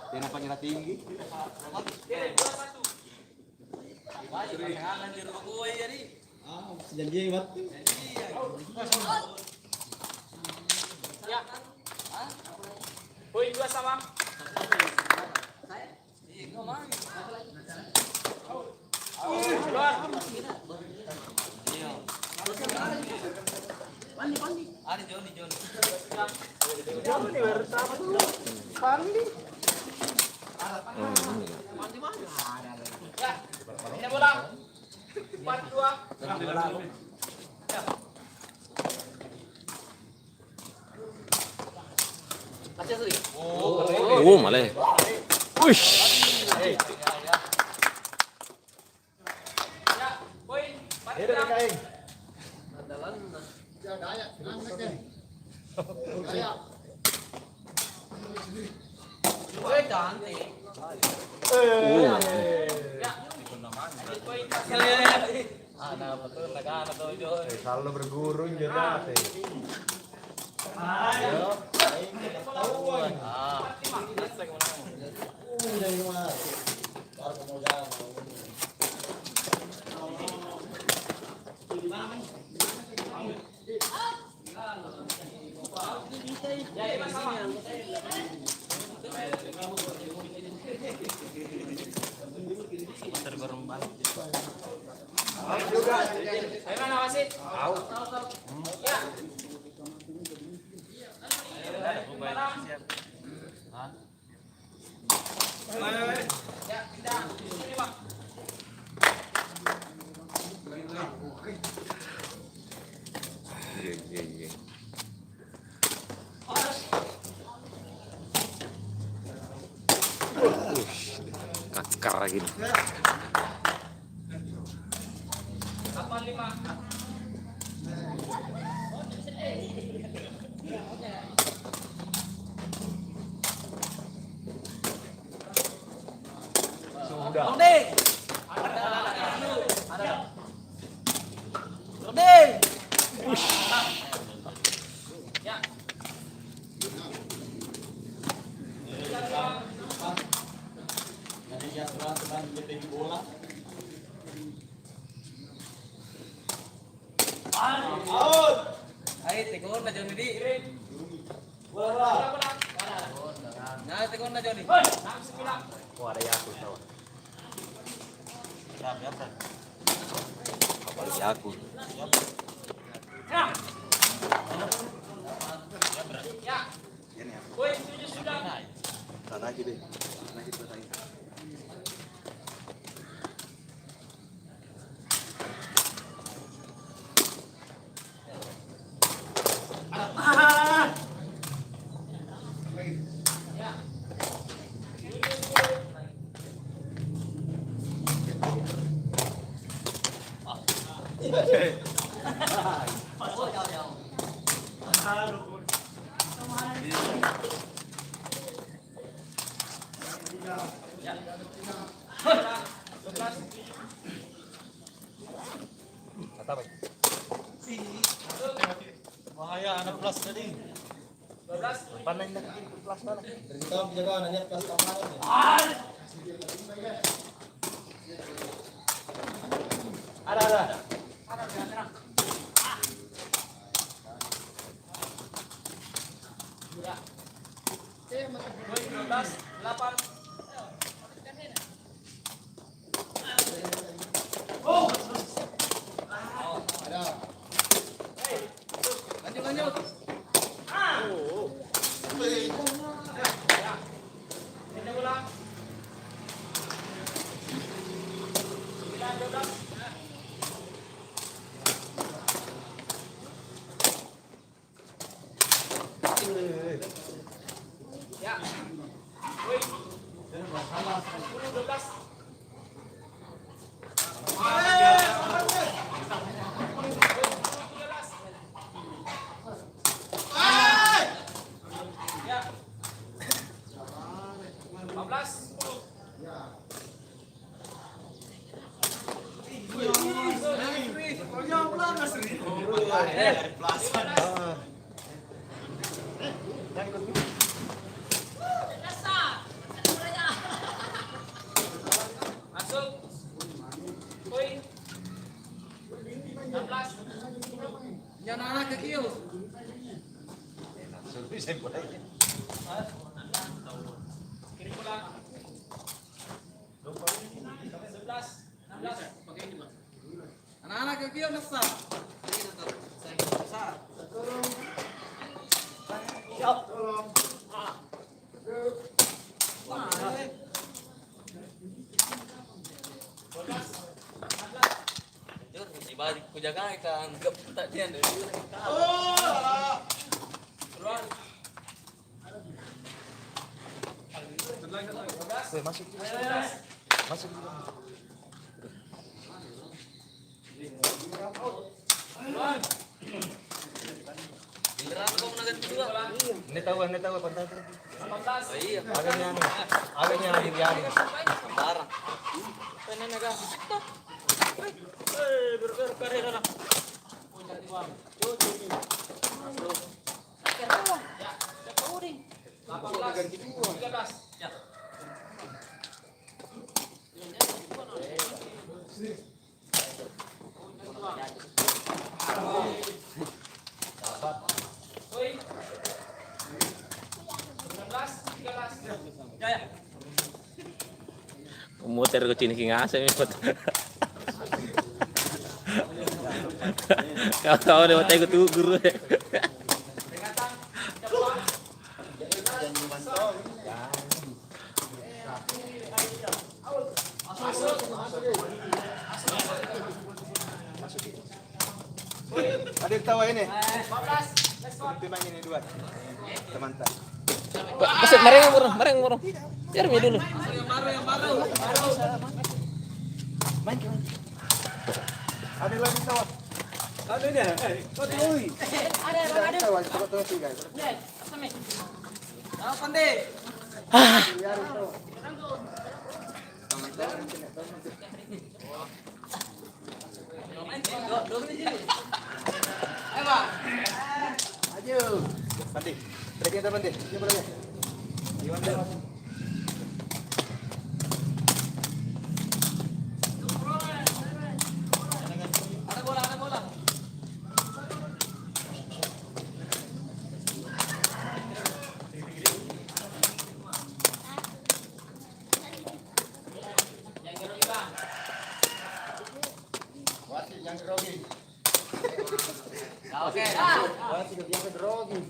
Dia nampaknya tinggi. Janji buat. Ya. Poin 2 sama. Ya. Ini bola. 4-2. Oh, malah. Wih. Ya, poin 4-3. Kalau berguru jelas. Bagaimana wasit? Tahu. Ya. Ya, pindah. Sini, Pak. Iya. Kakar lagi. 8-5. Ya. Ay, tikon na Johnny di. Bola. Nah, tikon na Johnny. Oh, ada Yakult tahu. Apalagi aku. Ya. Ya. Poin 7 sudah. Sana aja deh. Sana kita tanya. Bahaya anak plus tadi. 12. Panain na kaki plus mana? Kita jaga nanya plus kamaran. Ada. Ya. Poin 12, 8. Lanjut. Ini bola. 9-12. Ya. Poin 10-12. Ya. 15. Kirim mo lang. 11, 16. Anak-anak yang kira nasa. Ibalik ko jaga ikan gap tak dia dari. Keluar. Masuk. Giliran kau menang kedua. Ini tahu pantai. 18. Iya. Agaknya hari. Barang. Penen agak. Berkarir anak. Ya, 18, 13. Ya. Woi. 19, 13. Ya. Muter ke sini king asem ikut. Kau udah mau ikut guru. Peringatan. 3 Ada yang tahu ini? 14. Let's go. Timang ini dua. Teman-teman. Masuk mereng murung. Biar mi dulu. Yang baru. Ada lagi tahu. Ada dia. Kau tahu? Ada. Tahu, tahu tiga. Apa deh? Ayo. Pandi. Breaking teman deh. Coba lagi. Gimana? Ada bola. Wasit yang grogi. Oke. Wasit yang grogi.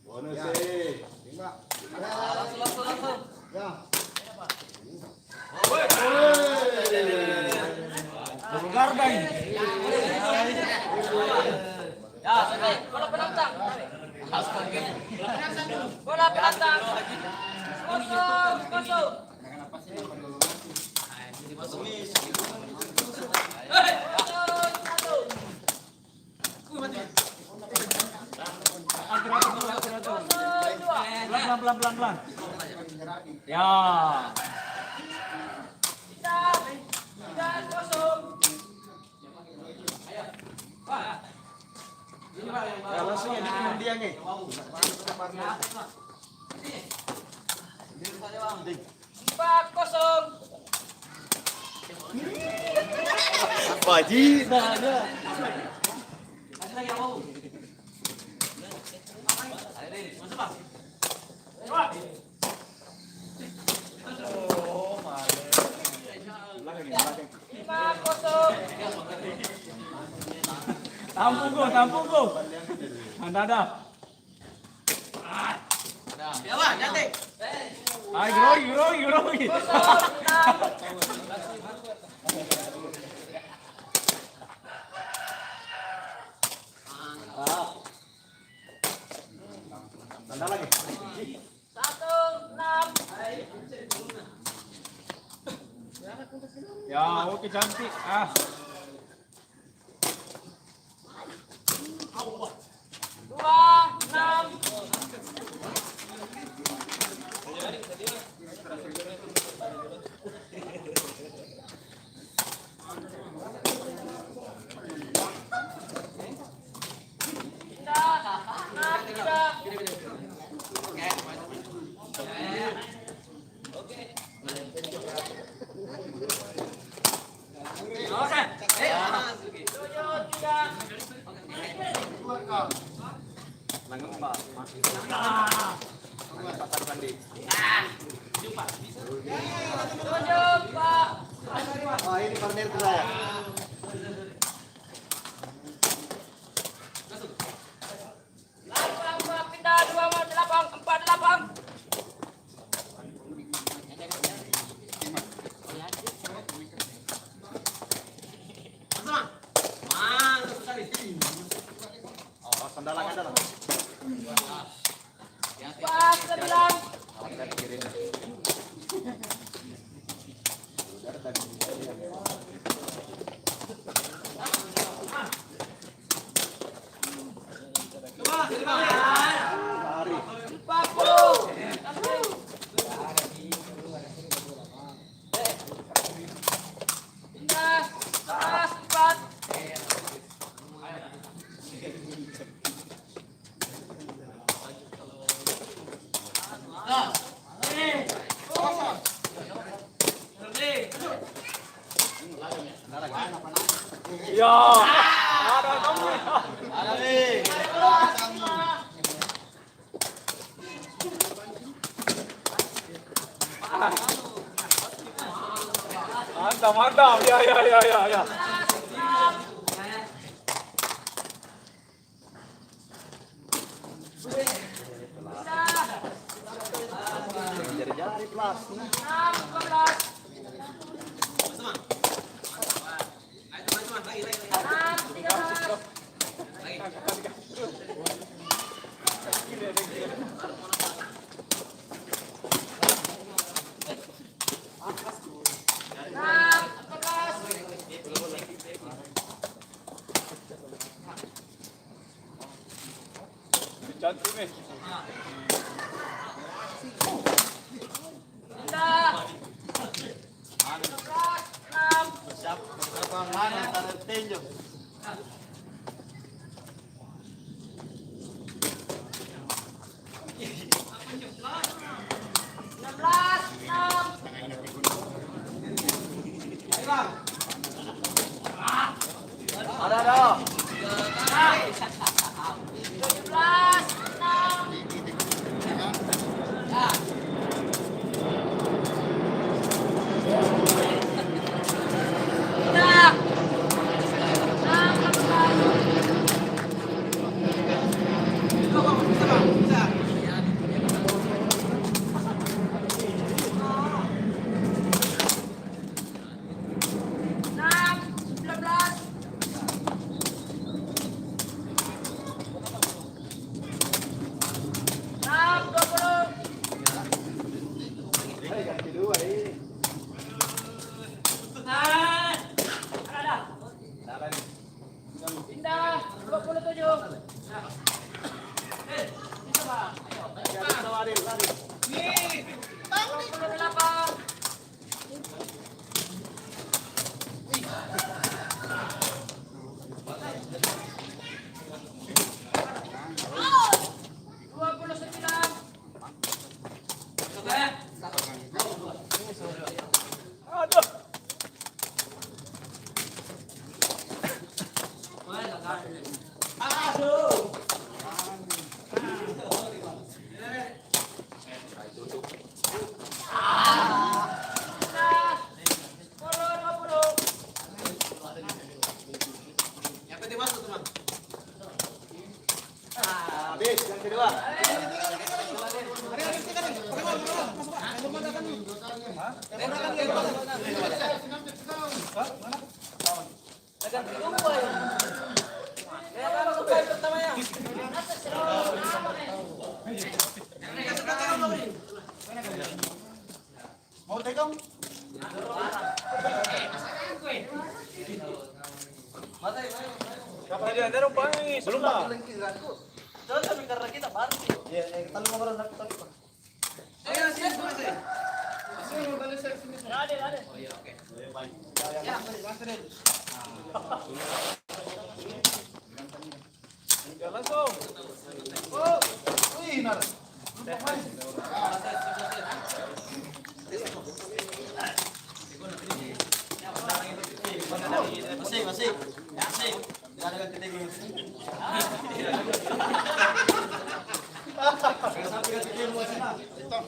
Bonus sih. 5. Langsung. Ya. Ya, selesai. Bola penantang. Astaga. Bola penantang. Kosong. Pelan. Ya. Dan kosong. Ya langsung ya di dia nih. 4-0. Baji. Tampung go. Ada. Ya, Pak, cantik. Ay, grogi. Tanda lagi. 1-6. Ya, oke cantik. Ah. 2-6. Oke. Tunjuk, Pak. Ah, ini partner saya. Lapang, Pak. Pindah 28, 48. Oh, sandalan ada lah. Pas 9. Lari. 40. Pindah. Pas 4. Ya. Ada kamu. Mantap, mantap. Ya, ya, ya, ya, ya. Jari-jari plus. 12. Cantik nih. Pindah. 6. Siap. Terbang mana tanah tinju. Ada. masih. Jangan titik. Kosong.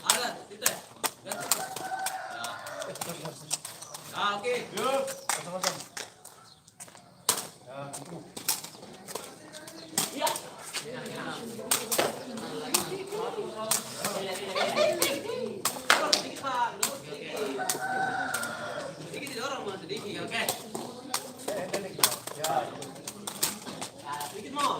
Ada, itu ya. Oke. Sedikit didorong, Mas. Sedikit, oke. Sedikit mau.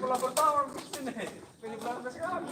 Bola pertama sini. Pilih bola sekali.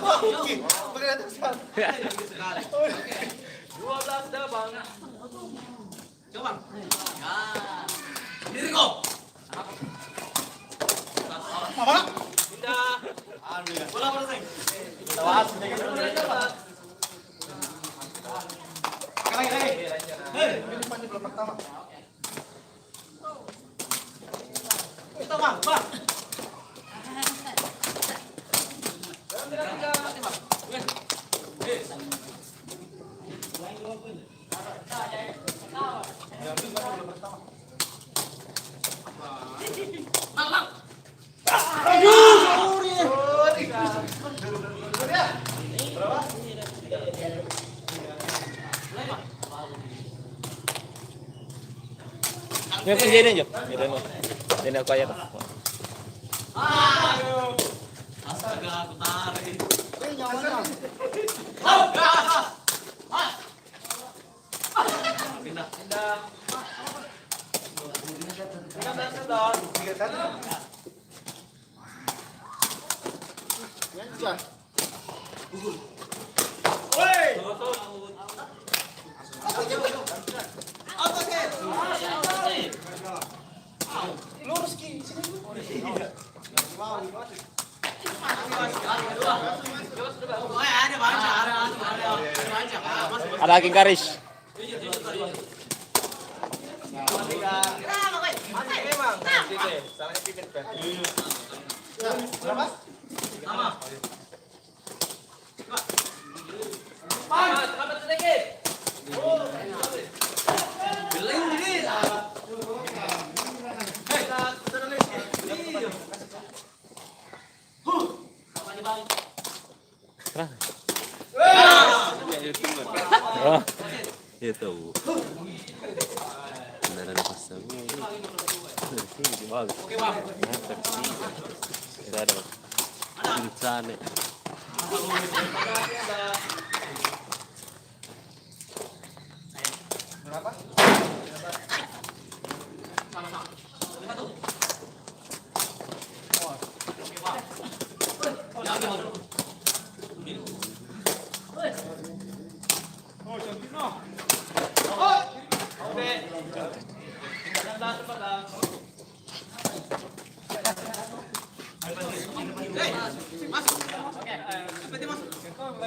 Oke. Maganda sa. Sekali. Oke. 12 dah bang. Coba. Ya. Diri kok. Mama. Pindah. Bola selesai. Tawas, jaga dulu. Kali. Hei, ini panjang belum pertama. Kita bang. May panjinin nyo. Ito mo. Hindi na kaya to. Astaga, aku tarik. Pindah. Pindah. 13 dah. Oh, ada banyak, ada banyak. Masuk. Ada aking karis. Memang. Sini. Salahnya pipit kan. Berapa? Sama. Selamat sedikit. Beling dikit. Oh. Itu. Beneran pas semua. Bagus. Oke, Bang. Tidak ada. Insane. Berapa? Masuk. Seperti masuk. Coba.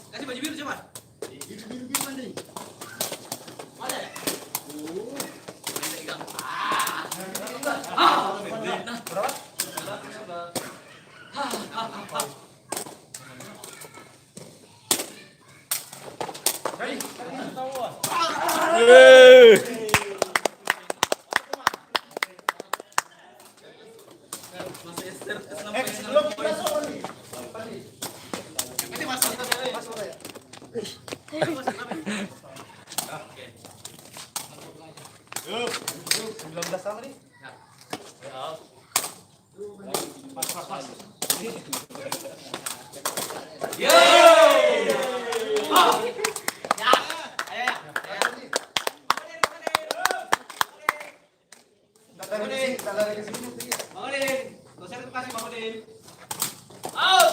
Kasih baju biru coba. 19 sama nih. Bangunin. Gak usah kasih bangunin. Out.